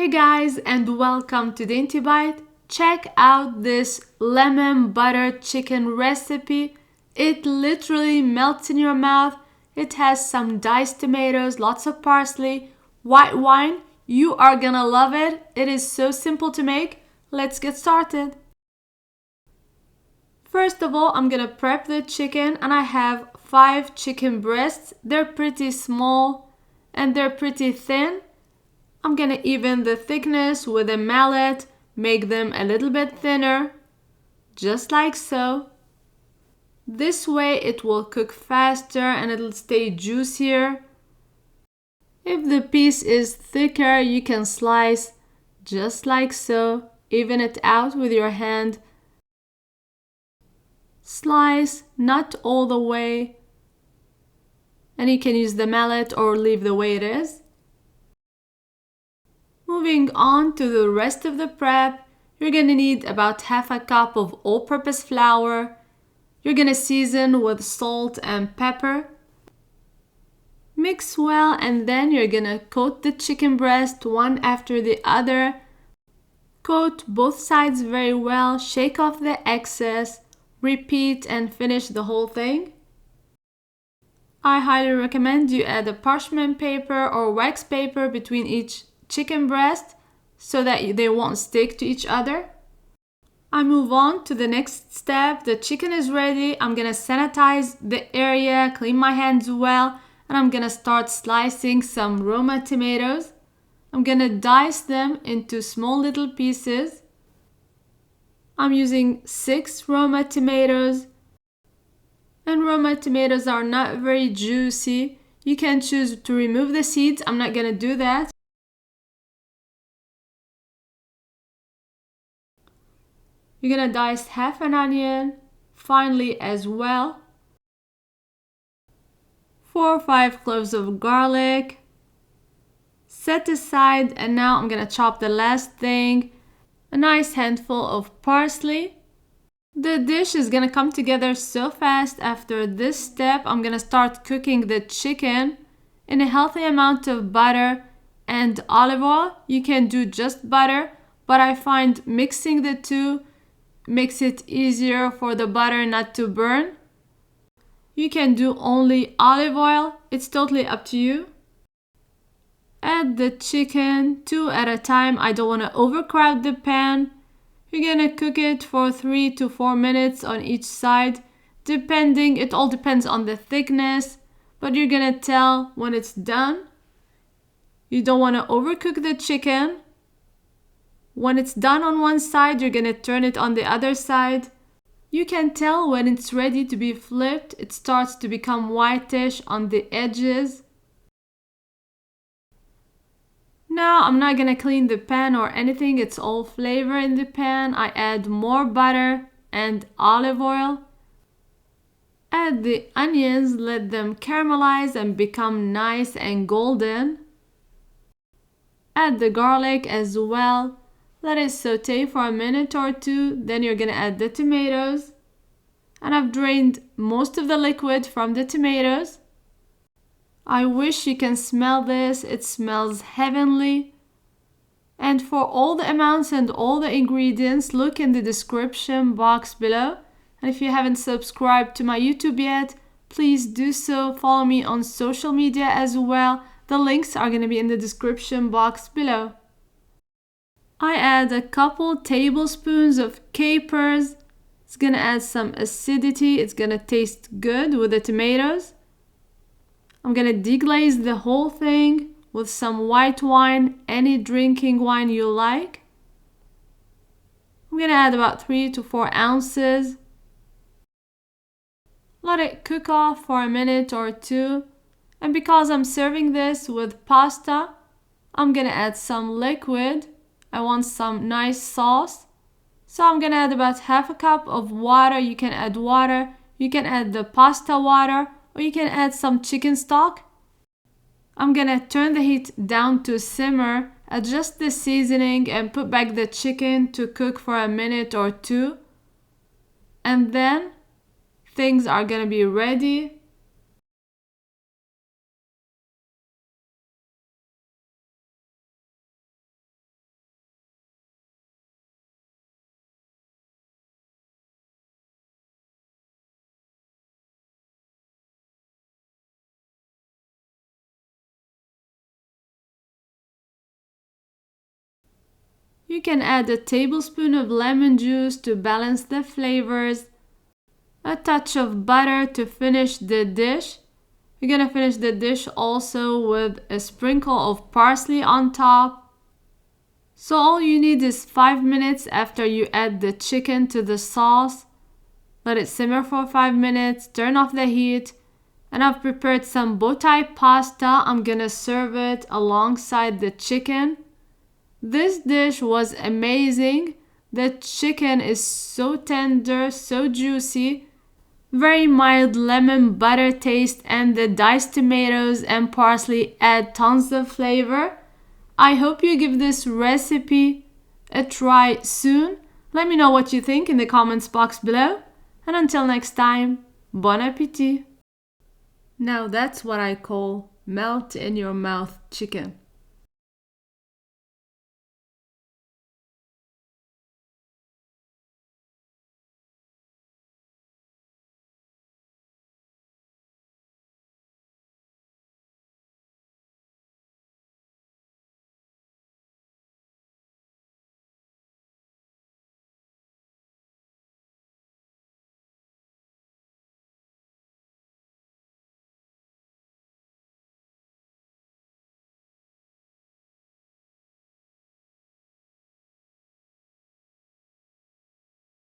Hey guys, and welcome to Dainty Bite. Check out this lemon butter chicken recipe. It literally melts in your mouth. It has some diced tomatoes, lots of parsley, white wine. You are gonna love it. It is so simple to make. Let's get started. First of all, I'm gonna prep the chicken, and I have 5 chicken breasts. They're pretty small and they're pretty thin. I'm gonna even the thickness with a mallet, make them a little bit thinner, just like so. This way it will cook faster and it'll stay juicier. If the piece is thicker, you can slice just like so, even it out with your hand. Slice, not all the way, and you can use the mallet or leave the way it is. Moving on to the rest of the prep, you're gonna need about half a cup of all-purpose flour. You're gonna season with salt and pepper. Mix well, and then you're gonna coat the chicken breast one after the other. Coat both sides very well, shake off the excess, repeat and finish the whole thing. I highly recommend you add a parchment paper or wax paper between each chicken breast so that they won't stick to each other. I move on to the next step. The chicken is ready. I'm gonna sanitize the area, clean my hands well, and I'm gonna start slicing some roma tomatoes. I'm gonna dice them into small little pieces. I'm using 6 roma tomatoes, and roma tomatoes are not very juicy. You can choose to remove the seeds. I'm not gonna do that. You're gonna dice half an onion finely as well. 4 or 5 cloves of garlic. Set aside, and now I'm gonna chop the last thing. A nice handful of parsley. The dish is gonna come together so fast after this step. I'm gonna start cooking the chicken in a healthy amount of butter and olive oil. You can do just butter, but I find mixing the two makes it easier for the butter not to burn. You can do only olive oil. It's totally up to you. Add the chicken 2 at a time. I don't want to overcrowd the pan. You're gonna cook it for 3 to 4 minutes on each side, depending. It all depends on the thickness, but you're gonna tell when it's done. You don't want to overcook the chicken. When it's done on one side, you're gonna turn it on the other side. You can tell when it's ready to be flipped. It starts to become whitish on the edges. Now I'm not gonna clean the pan or anything. It's all flavor in the pan. I add more butter and olive oil. Add the onions, let them caramelize and become nice and golden. Add the garlic as well. Let it saute for a minute or two. Then you're gonna add the tomatoes. And I've drained most of the liquid from the tomatoes. I wish you can smell this. It smells heavenly. And for all the amounts and all the ingredients, look in the description box below. And if you haven't subscribed to my YouTube yet, please do so. Follow me on social media as well. The links are going to be in the description box below. I add a couple tablespoons of capers. It's going to add some acidity. It's going to taste good with the tomatoes. I'm gonna deglaze the whole thing with some white wine, any drinking wine you like. I'm gonna add about 3 to 4 ounces. Let it cook off for a minute or two. And because I'm serving this with pasta, I'm gonna add some liquid. I want some nice sauce. So I'm gonna add about half a cup of water. You can add water. You can add the pasta water, or you can add some chicken stock. I'm gonna turn the heat down to simmer, adjust the seasoning, and put back the chicken to cook for a minute or two. And then things are gonna be ready. You can add a tablespoon of lemon juice to balance the flavors, a touch of butter to finish the dish. You're gonna finish the dish also with a sprinkle of parsley on top. So all you need is 5 minutes after you add the chicken to the sauce. Let it simmer for 5 minutes, turn off the heat, and I've prepared some bow tie pasta. I'm gonna serve it alongside the chicken. This dish was amazing. The chicken is so tender, so juicy. Very mild lemon butter taste, and the diced tomatoes and parsley add tons of flavor. I hope you give this recipe a try soon. Let me know what you think in the comments box below. And until next time, bon appetit! Now that's what I call melt in your mouth chicken.